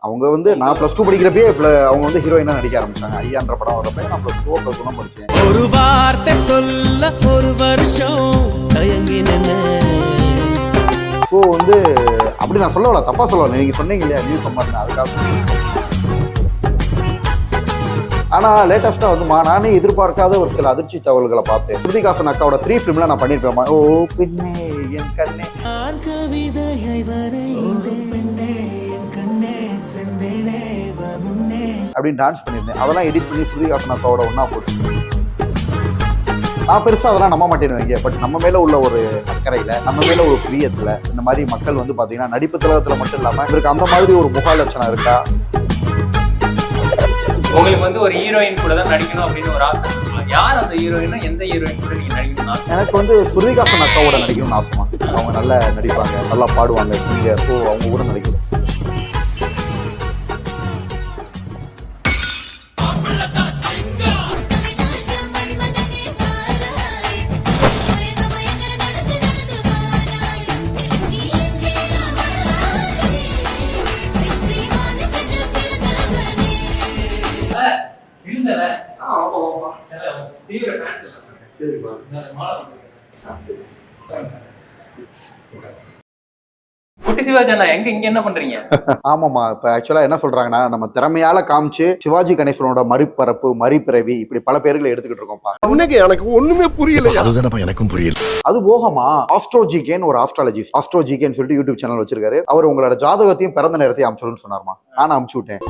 அவங்க வந்து நான் +2 படிக்கிறப்பே அவங்க வந்து ஹீரோயினா நடிக்க ஆரம்பிச்சாங்க. ஐயான்ற படம் வரப்ப நான் +2 +1 படிச்சேன். ஒரு வார்த்தை சொல்ல ஒரு வருஷம் தயங்கினேன். ஸோ வந்து அப்படி நான் சொல்லல, தப்பா சொல்லல. நீங்க சொன்னீங்க இல்லையா நியூ கம்மர்னு, அதுக்காக. ஆனா லேட்டஸ்டா வந்து நானே எதிர்பார்க்காத ஒரு சில அதிர்ச்சி தகவல்களை பார்த்தேன். ஸ்ருதிஹாசன் அக்காவோட 3 ஃபிலிம்ல நான் பண்ணிருப்பேன். ஓ பின்னே என் கண்ணே நான் கவிதையை வரைந்தேனே என் கண்ணே செந்தேனே வா முன்னே அப்படின்னு டான்ஸ் பண்ணியிருந்தேன். அதெல்லாம் எடிட் பண்ணி ஸ்ருதிஹாசன் அக்காவோட ஒண்ணா போட்டு நான் பெருசா அதெல்லாம் நம்ப மாட்டேன்னு. பட் நம்ம மேல உள்ள ஒரு அக்கறையில, நம்ம மேல ஒரு பிரியத்துல இந்த மாதிரி மக்கள் வந்து பாத்தீங்கன்னா நடிப்பு தளத்துல மட்டும் இல்லாம இவருக்கு அந்த மாதிரி ஒரு முகாலட்சணம் இருக்கா. உங்களுக்கு வந்து ஒரு ஹீரோயின் கூட தான் நடிக்கணும் அப்படின்னு ஒரு ஆசை இருக்குல்ல, யார் அந்த ஹீரோயினா, எந்த ஹீரோயின் கூட நீங்க நடிக்கணும்? எனக்கு வந்து ஸ்ருதிஹாசன் அக்காவோட நடிக்கணும்னு ஆசைமா. அவங்க நல்லா நடிப்பாங்க, நல்லா பாடுவாங்க, சிங்கர். ஸோ அவங்க கூட நடிக்கணும். குட்டி சிவாஜி அண்ணா எங்க இங்க என்ன பண்றீங்க? ஆமாமா, இப்ப ஆக்சுவலா என்ன சொல்றாங்கன்னா, நம்ம திறமையால காமிச்சு சிவாஜி கணேசனோட மறுபிறப்பு, மறுபிறவி, இப்படி பல பேர்களை எடுத்துக்கிட்டு இருக்கோம்ப்பா. எனக்கு ஒண்ணுமே புரியல. அதுதானப்பா எனக்கும் புரியல. அது போகமா ஆஸ்ட்ரோஜிகேன்னு ஒரு ஆஸ்ட்ராலஜிஸ்ட், ஆஸ்ட்ரோஜிகேன்னு சொல்லிட்டு யூடியூப் சேனல் வச்சிருக்காரு. அவர் உங்களோட ஜாதகத்தையும் பிறந்த நேரத்தையும் அனுப்பிச்சுன்னு சொன்னார்மா. நானும் அனுப்பிச்சு விட்டேன்.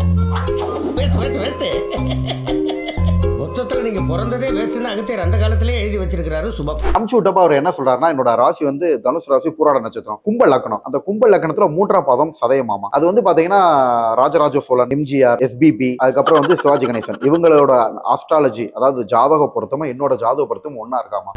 மொத்தத்துல நீங்க பிறந்ததே வேஸ்ட்னு அகத்தியர் அந்த காலத்திலேயே எழுதி வச்சிருக்காரு. சுபம் அனுப்பிச்சு விட்டப்ப அவர் என்ன சொல்றாருன்னா, என்னோட ராசி வந்து தனுசு ராசி, பூராட நட்சத்திரம், கும்ப லக்னம். அந்த கும்ப லக்னத்துல 3ஆம் பாதம் சதயமாமா. அது வந்து பாத்தீங்கன்னா ராஜராஜ சோழன், எம்ஜிஆர், எஸ்பிபி, அதுக்கப்புறம் வந்து சிவாஜி கணேசன், இவங்களோட ஆஸ்ட்ராலஜி, அதாவது ஜாதக பொருத்தமும் என்னோட ஜாதக பொருத்தமும் ஒன்னா இருக்காமா.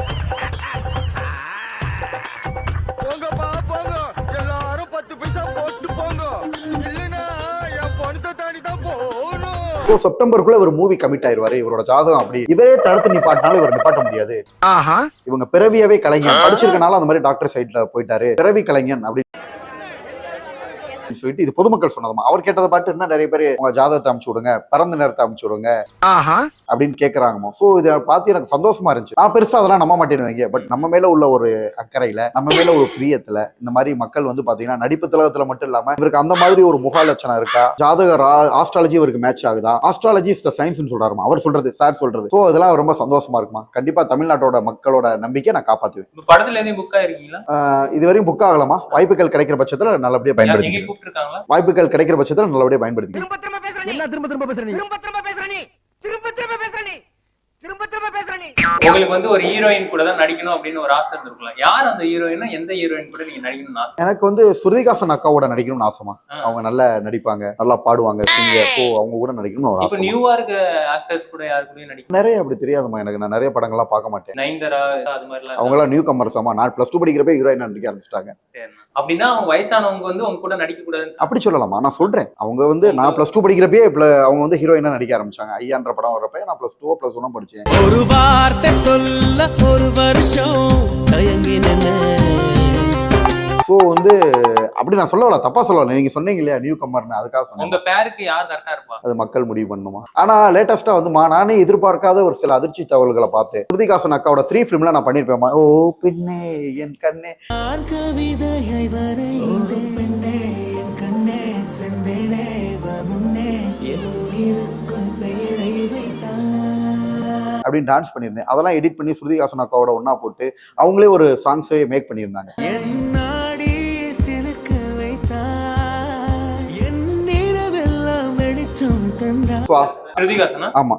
செப்டம்பருக்குள்ள ஒரு மூவி கமிட் ஆயிருவாரு. இவரோட ஜாதகம் அப்படி இவரே தடுத்து நிப்பாட்டினாலும் இவர் நிப்பாட்ட முடியாது. இவங்க பிறவியவே கலைஞன், படிச்சிருக்கனால அந்த மாதிரி டாக்டர் சைட்ல போயிட்டாரு, பிறவி கலைஞன் அப்படி சொல்லிட்டு இது பொதுமக்கள் சொன்னதுமா. அவர் கேட்டதை பாட்டு என்ன நிறைய பேர் உங்க ஜாதகத்தை அனுப்பிச்சு விடுங்க, பிறந்த நேரத்தை அனுப்பிச்சு விடுங்க அப்படின்னு கேட்கறாங்கம்மா. சோ இதை பார்த்து எனக்கு சந்தோஷமா இருந்துச்சு. நான் பெருசா அதெல்லாம் நம்ப மாட்டேன்னு. பட் நம்ம மேல உள்ள ஒரு அக்கறையில, நம்ம மேல ஒரு பிரியத்துல இந்த மாதிரி மக்கள் வந்து பாத்தீங்கன்னா நடிப்பு தளத்துல மட்டும் இல்லாம இவருக்கு அந்த மாதிரி ஒரு முகாலட்சணம் இருக்கா, ஜாதக ஆஸ்ட்ராலஜி இவருக்கு மேட்ச் ஆகுதா, ஆஸ்ட்ராலஜி இஸ் த சயின்ஸ் சொல்றாருமா அவர் சொல்றது, சார் சொல்றது. சோ இதெல்லாம் ரொம்ப சந்தோஷமா இருக்குமா. கண்டிப்பா தமிழ்நாட்டோட மக்களோட நம்பிக்கை நான் காப்பாத்துவேன். படத்துல எதுவும் புக் ஆயிருக்கீங்களா? இதுவரையும் புக் ஆகலாமா. வாய்ப்புகள் கிடைக்கிற பட்சத்துல நல்லபடியா பயன்படுத்தி, வாய்ப்புகள் கிடைக்கிற பட்சத்துல நல்லபடியா பயன்படுத்தி. உங்களுக்கு வந்து ஒரு ஹீரோயின் கூட தான் நடிக்கணும் அப்படின்னு ஒரு ஆசை இருக்குல்ல, யார் அந்த ஹீரோயினா, எந்த ஹீரோயின் கூட நீங்க நடிக்கணும்னு ஆசை? எனக்கு வந்து ஸ்ருதிஹாசன் அக்காவோட நடிக்கணும்னு ஆசைமா. அவங்க நல்லா நடிப்பாங்க, நல்லா பாடுவாங்க, சிங்கர். ஸோ அவங்க கூட நடிக்கணும்னு ஒரு ஆசை. இப்போ நியூவா இருக்க ஆக்டர்ஸ் கூட யார் கூட நடிக்கணும்? நிறைய அப்படி தெரியாதுமா எனக்கு. நான் நிறைய படங்கள்லாம் பார்க்க மாட்டேன். நயன்தாரா அது மாதிரிலாம் அவங்க எல்லாம் நியூ கம்மர்ஸாமா. நான் +2 படிக்கிறப்ப ஹீரோயின் நடிக்க ஆரம்பிச்சிட்டாங்க. அப்படின்னா அவங்க வயசானவங்க வந்து அவங்க கூட நடிக்க கூடாதுன்னு அப்படி சொல்லலாமா. நான் சொல்றேன், அவங்க வந்து நான் +2 படிக்கிறப்பே அவங்க வந்து ஹீரோயினா நடிக்க ஆரம்பிச்சாங்க. ஐயான்ற படம் வரப்ப நான் +2 +1 படிச்சேன். ஒரு வார்த்தை சொல்ல ஒரு வருஷம் தயங்கினேன். ஸோ வந்து அப்படி நான் சொல்லல, தப்பா சொல்லல. நீங்க சொன்னீங்க இல்லையா நியூ கம்மர்னு, அதுக்காக சொன்னேன். உங்க பேருக்கு யார் கரெக்டா இருப்பா? அது மக்கள் முடிவு பண்ணுமா. ஆனா லேட்டஸ்டா வந்து நானே எதிர்பார்க்காத ஒரு சில அதிர்ச்சி தகவல்களை பார்த்தேன். ஸ்ருதிஹாசன் அக்காவோட 3 ஃபிலிம்ல நான் பண்ணிருப்பேன். ஓ பின்னே என் கண்ணே நான் கவிதையை வரைந்தேனே என் கண்ணே செந்தேனே வா முன்னே என் உயிருக்கும் பெயரை வைத்தான் அப்படின்னு டான்ஸ் பண்ணியிருந்தேன். அதெல்லாம் எடிட் பண்ணி ஸ்ருதிஹாசன் அக்காவோட ஒண்ணா போட்டு அவங்களே ஒரு சாங்ஸே மேக் பண்ணியிருந்தாங்க. ஆமா.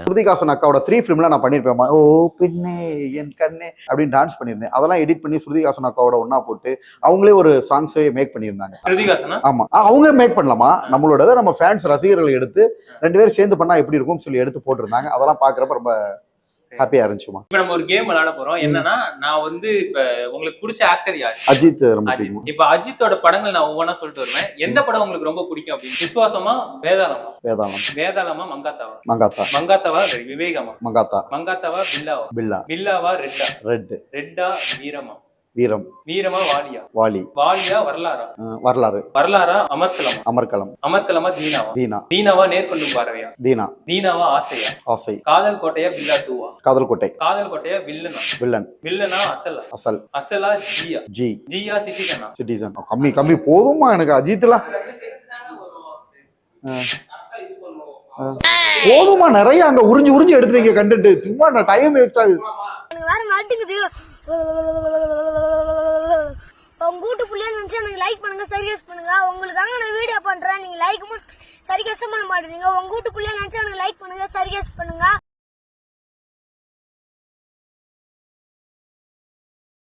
ஸ்ருதிஹாசன் அக்காவோட 3 ஃபிலிம்ல நான் பண்ணிருப்பேன். ஓ பின்னே என் கண்ணே அப்படின்னு டான்ஸ் பண்ணியிருந்தேன். அதெல்லாம் எடிட் பண்ணி ஸ்ருதிஹாசன் அக்காவோட ஒண்ணா போட்டு அவங்களே ஒரு சாங்ஸே மேக் பண்ணியிருந்தாங்க. ஆமா, அவங்க மேக் பண்ணலாமா. நம்மளோட நம்ம ஃபேன்ஸ் ரசிகர்கள் எடுத்து 2 பேரும் சேர்ந்து பண்ணா எப்படி இருக்கும்னு சொல்லி எடுத்து போட்டிருந்தாங்க. அதெல்லாம் பாக்குறப்ப ரொம்ப ஹாப்பியா இருந்துச்சுமா. இப்ப நம்ம ஒரு கேம் விளையாட போறோம். என்னன்னா நான் வந்து இப்ப உங்களுக்கு பிடிச்ச ஆக்டர் யாரு? அஜித் ரொம்ப அஜித். பிடிக்கும். இப்ப அஜித்தோட படங்கள் நான் ஒவ்வொன்றா சொல்லிட்டு வருவேன். எந்த படம் உங்களுக்கு ரொம்ப பிடிக்கும் அப்படின்னு. விசுவாசமா, வேதாளமா? வேதாளம். வேதாளமா, மங்காத்தாவா? மங்காத்தா. மங்காத்தாவா, விவேகமா? மங்காத்தா. மங்காத்தாவா, பில்லாவா? பில்லா. பில்லாவா, ரெட்டா? ரெட். ரெட்டா, வீரமா? வீரம். வீரமா, வாலியா? வாலி. வாலியா, வரலாறா? வரலாறு. வரலாறா, அமர்க்கலமா? அமர்கலம். அமர்க்கலமா, தீனாவா? தீனா. தீனாவா, நேர்கொண்டும் பார்வையா? தீனா. தீனாவா, ஆசையா? ஆசை. காதல் கோட்டையா, பில்லா டூவா? காதல் கோட்டை. காதல் கோட்டையா, வில்லனா? வில்லன். வில்லனா, அசலா? அசல். அசலா, ஜியா? ஜி. ஜியா, சிட்டிசனா? சிட்டிசன். கம்மி கம்மி போதுமா எனக்கு அஜித்லாம். போதுமா, நிறைய அங்க உறிஞ்சு உறிஞ்சு எடுத்துறீங்க கண்டுட்டு. சும்மா நான் டைம் வேஸ்ட் ஆகுது. வேற மாட்டுக்குது. உங்க வீட்டு புள்ளைய நினைச்சு எனக்கு லைக் பண்ணுங்க, சர்வீஸ் பண்ணுங்க. உங்களுக்காக நான் வீடியோ பண்றேன், நீங்க லைக் சர்வீஸ் பண்ண மாட்டேங்க. உங்க வீட்டு புள்ளைய நினைச்சு எனக்கு லைக் பண்ணுங்க, சர்வீஸ் பண்ணுங்க.